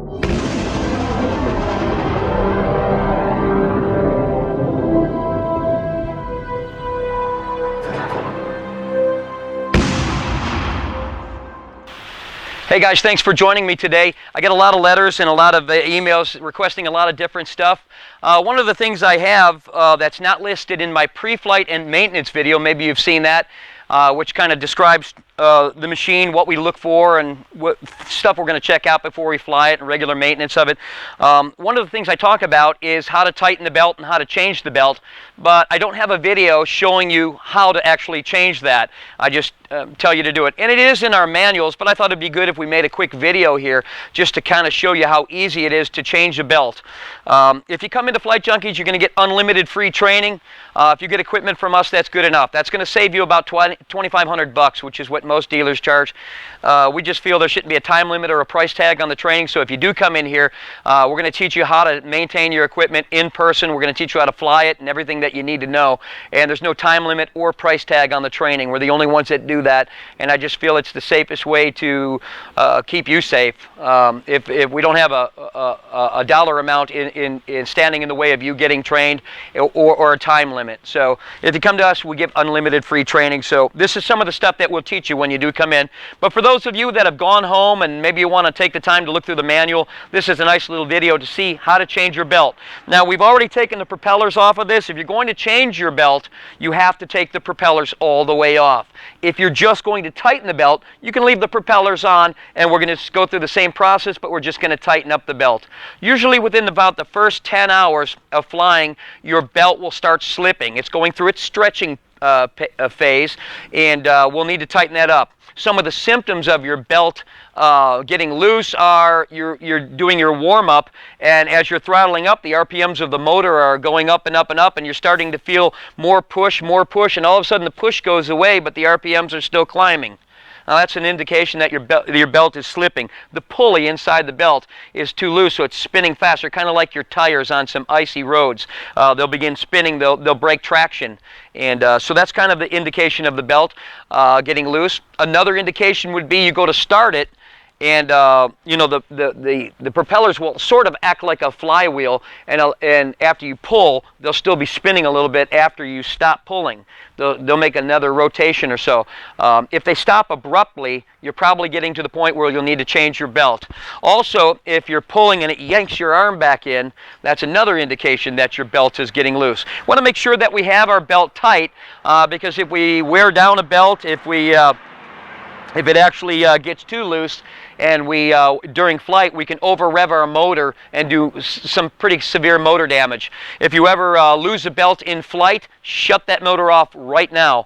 Hey guys, thanks for joining me today. I get a lot of letters and a lot of emails requesting a lot of different stuff. One of the things I have that's not listed in my pre-flight and maintenance video, maybe you've seen that, which kind of describes the machine, what we look for, and what stuff we're going to check out before we fly it, and regular maintenance of it. One of the things I talk about is how to tighten the belt and how to change the belt, but I don't have a video showing you how to actually change that. I just tell you to do it. And it is in our manuals, but I thought it'd be good if we made a quick video here just to kind of show you how easy it is to change a belt. If you come into Flight Junkies, you're going to get unlimited free training. If you get equipment from us, that's good enough. That's going to save you about $2,500, which is what most dealers charge. We just feel there shouldn't be a time limit or a price tag on the training, so if you do come in here, we're going to teach you how to maintain your equipment in person. We're going to teach you how to fly it and everything that you need to know, and there's no time limit or price tag on the training. We're the only ones that do that, and I just feel it's the safest way to keep you safe. If we don't have a dollar amount in standing in the way of you getting trained or a time limit. So if you come to us, we give unlimited free training. So this is some of the stuff that we'll teach you when you do come in. But for those of you that have gone home and maybe you want to take the time to look through the manual, this is a nice little video to see how to change your belt. Now, we've already taken the propellers off of this. If you're going to change your belt, you have to take the propellers all the way off. If you're just going to tighten the belt, you can leave the propellers on, and we're going to go through the same process, but we're just going to tighten up the belt. Usually within about the first 10 hours of flying, your belt will start slipping. It's going through its stretching phase, and we'll need to tighten that up. Some of the symptoms of your belt getting loose are you're doing your warm-up, and as you're throttling up, the RPMs of the motor are going up and up and up, and you're starting to feel more push, and all of a sudden the push goes away, but the RPMs are still climbing. Now that's an indication that your belt is slipping. The pulley inside the belt is too loose, so it's spinning faster, kind of like your tires on some icy roads. They'll begin spinning, they'll break traction. And so that's kind of the indication of the belt getting loose. Another indication would be you go to start it, and you know, the propellers will sort of act like a flywheel, and after you pull, they'll still be spinning a little bit after you stop pulling. They'll make another rotation or so. If they stop abruptly, you're probably getting to the point where you'll need to change your belt. Also, if you're pulling and it yanks your arm back in, that's another indication that your belt is getting loose. We want to make sure that we have our belt tight, because if we wear down a belt, if it actually gets too loose, and during flight, we can over-rev our motor and do some pretty severe motor damage. If you ever lose a belt in flight, shut that motor off right now,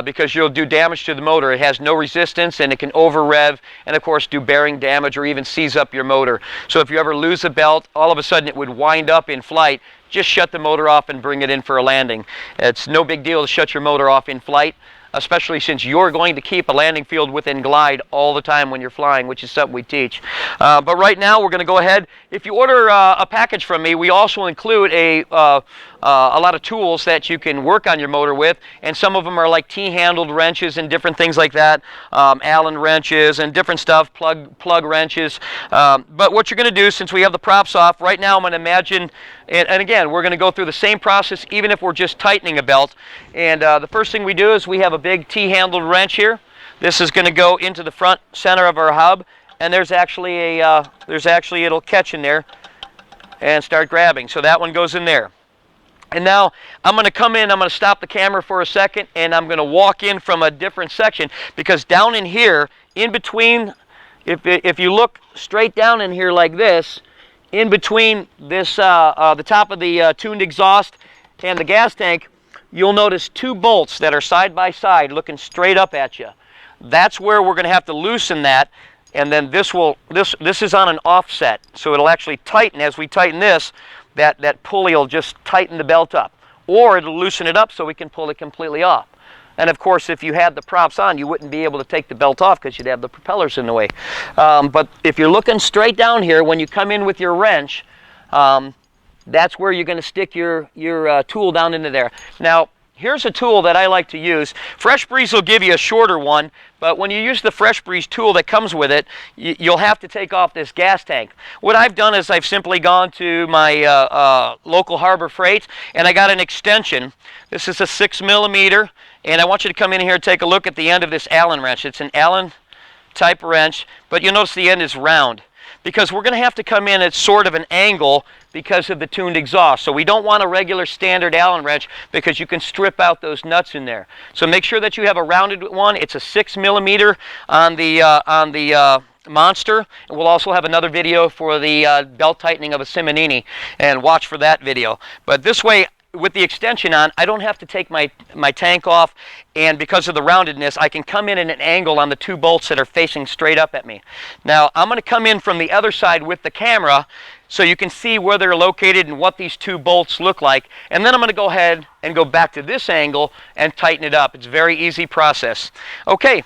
because you'll do damage to the motor. It has no resistance, and it can over-rev, and of course do bearing damage or even seize up your motor. So if you ever lose a belt, all of a sudden it would wind up in flight. Just shut the motor off and bring it in for a landing. It's no big deal to shut your motor off in flight, especially since you're going to keep a landing field within glide all the time when you're flying, which is something we teach. But right now, we're going to go ahead. If you order a package from me, we also include a lot of tools that you can work on your motor with, and some of them are like T-handled wrenches and different things like that, Allen wrenches and different stuff, plug wrenches. But what you're going to do, since we have the props off, right now I'm going to imagine, and again, we're going to go through the same process even if we're just tightening a belt. And the first thing we do is we have a big T-handled wrench here. This is going to go into the front center of our hub, and there's actually it'll catch in there and start grabbing. So that one goes in there. And now I'm going to come in, I'm going to stop the camera for a second, and I'm going to walk in from a different section, because down in here, in between, if you look straight down in here like this, in between this, the top of the tuned exhaust and the gas tank, you'll notice two bolts that are side by side looking straight up at you. That's where we're going to have to loosen that, and then this is on an offset, so it'll actually tighten. As we tighten this, that pulley will just tighten the belt up, or it'll loosen it up so we can pull it completely off. And of course, if you had the props on, you wouldn't be able to take the belt off because you'd have the propellers in the way. But if you're looking straight down here, when you come in with your wrench, that's where you're going to stick your tool down into there. Now, here's a tool that I like to use. Fresh Breeze will give you a shorter one, but when you use the Fresh Breeze tool that comes with it, you'll have to take off this gas tank. What I've done is I've simply gone to my local Harbor Freight, and I got an extension. This is a 6mm, and I want you to come in here and take a look at the end of this Allen wrench. It's an Allen type wrench, but you'll notice the end is round, because we're going to have to come in at sort of an angle because of the tuned exhaust. So we don't want a regular standard Allen wrench because you can strip out those nuts in there. So make sure that you have a rounded one. It's a 6mm on the Monster. And we'll also have another video for the belt tightening of a Simonini, and watch for that video. But this way, with the extension on, I don't have to take my tank off, and because of the roundedness, I can come in at an angle on the 2 bolts that are facing straight up at me. Now, I'm going to come in from the other side with the camera so you can see where they're located and what these 2 bolts look like, and then I'm going to go ahead and go back to this angle and tighten it up. It's a very easy process. Okay,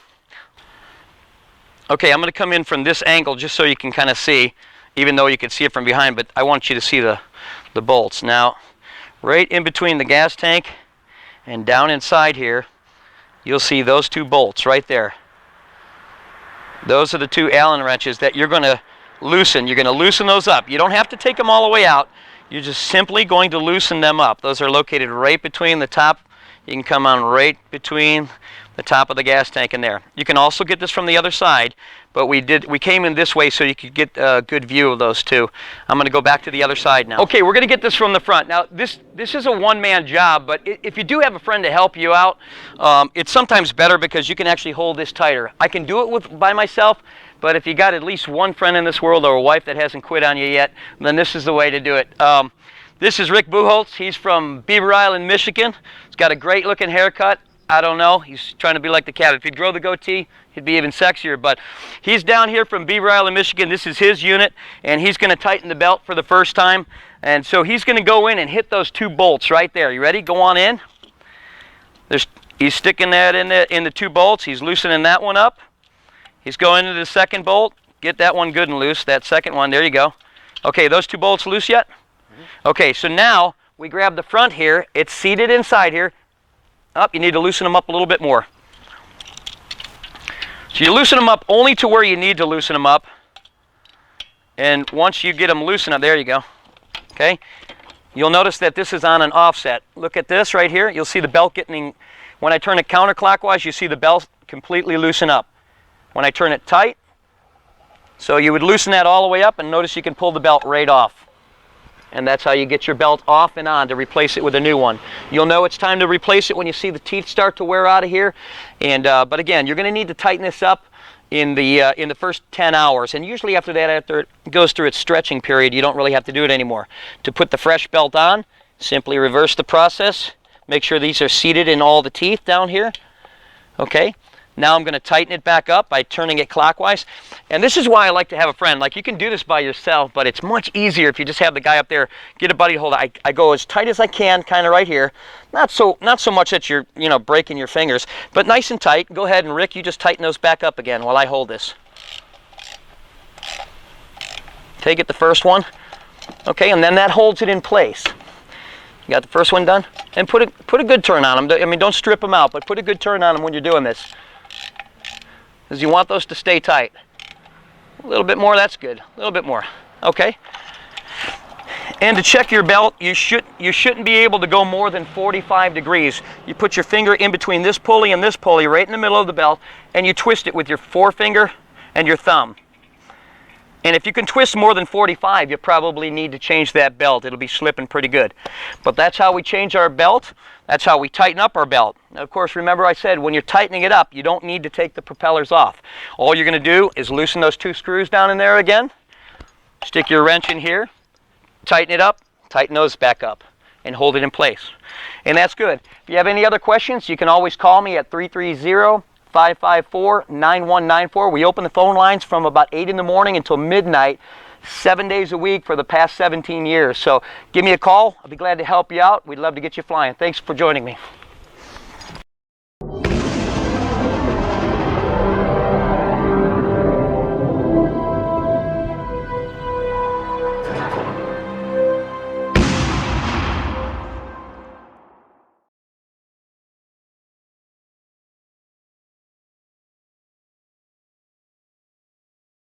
I'm going to come in from this angle just so you can kind of see, even though you can see it from behind, but I want you to see the bolts. Now, right in between the gas tank and down inside here, you'll see those 2 bolts right there. Those are the 2 Allen wrenches that you're going to loosen. You're going to loosen those up. You don't have to take them all the way out. You're just simply going to loosen them up. Those are located right between the top. You can come on right between the top of the gas tank in there. You can also get this from the other side, but we came in this way so you could get a good view of those 2. I'm going to go back to the other side now. Okay, we're going to get this from the front. Now, this is a one-man job, but if you do have a friend to help you out, it's sometimes better because you can actually hold this tighter. I can do it by myself, but if you got at least one friend in this world or a wife that hasn't quit on you yet, then this is the way to do it. This is Rick Buchholz. He's from Beaver Island, Michigan. He's got a great-looking haircut. I don't know. He's trying to be like the cat. If he'd grow the goatee, he'd be even sexier. But he's down here from Beaver Island, Michigan. This is his unit, and he's going to tighten the belt for the first time. And so he's going to go in and hit those 2 bolts right there. You ready? Go on in. He's sticking that in the 2 bolts. He's loosening that one up. He's going into the second bolt. Get that one good and loose. That second one. There you go. Okay, those 2 bolts loose yet? Okay, so now we grab the front here. It's seated inside here. You need to loosen them up a little bit more. So you loosen them up only to where you need to loosen them up. And once you get them loosened up, there you go. Okay? You'll notice that this is on an offset. Look at this right here. You'll see the belt getting, when I turn it counterclockwise, you see the belt completely loosen up. When I turn it tight, so you would loosen that all the way up, and notice you can pull the belt right off. And that's how you get your belt off and on to replace it with a new one. You'll know it's time to replace it when you see the teeth start to wear out of here. And but again, you're going to need to tighten this up in the first 10 hours. And usually after that, after it goes through its stretching period, you don't really have to do it anymore. To put the fresh belt on, simply reverse the process. Make sure these are seated in all the teeth down here. Okay. Now I'm going to tighten it back up by turning it clockwise. And this is why I like to have a friend. Like, you can do this by yourself, but it's much easier if you just have the guy up there, get a buddy hold. I go as tight as I can, kind of right here. Not so much that you're, breaking your fingers, but nice and tight. Go ahead, and Rick, you just tighten those back up again while I hold this. Okay, get the first one. Okay, and then that holds it in place. You got the first one done? And put a good turn on them. I mean, don't strip them out, but put a good turn on them when you're doing this, because you want those to stay tight. A little bit more, that's good. A little bit more. Okay. And to check your belt, you shouldn't be able to go more than 45 degrees. You put your finger in between this pulley and this pulley right in the middle of the belt, and you twist it with your forefinger and your thumb. And if you can twist more than 45, you probably need to change that belt. It'll be slipping pretty good. But that's how we change our belt. That's how we tighten up our belt. Now, of course, remember I said when you're tightening it up, you don't need to take the propellers off. All you're going to do is loosen those 2 screws down in there again. Stick your wrench in here. Tighten it up. Tighten those back up. And hold it in place. And that's good. If you have any other questions, you can always call me at 330-554-9194. We open the phone lines from about 8 in the morning until midnight, 7 days a week for the past 17 years. So give me a call. I'll be glad to help you out. We'd love to get you flying. Thanks for joining me.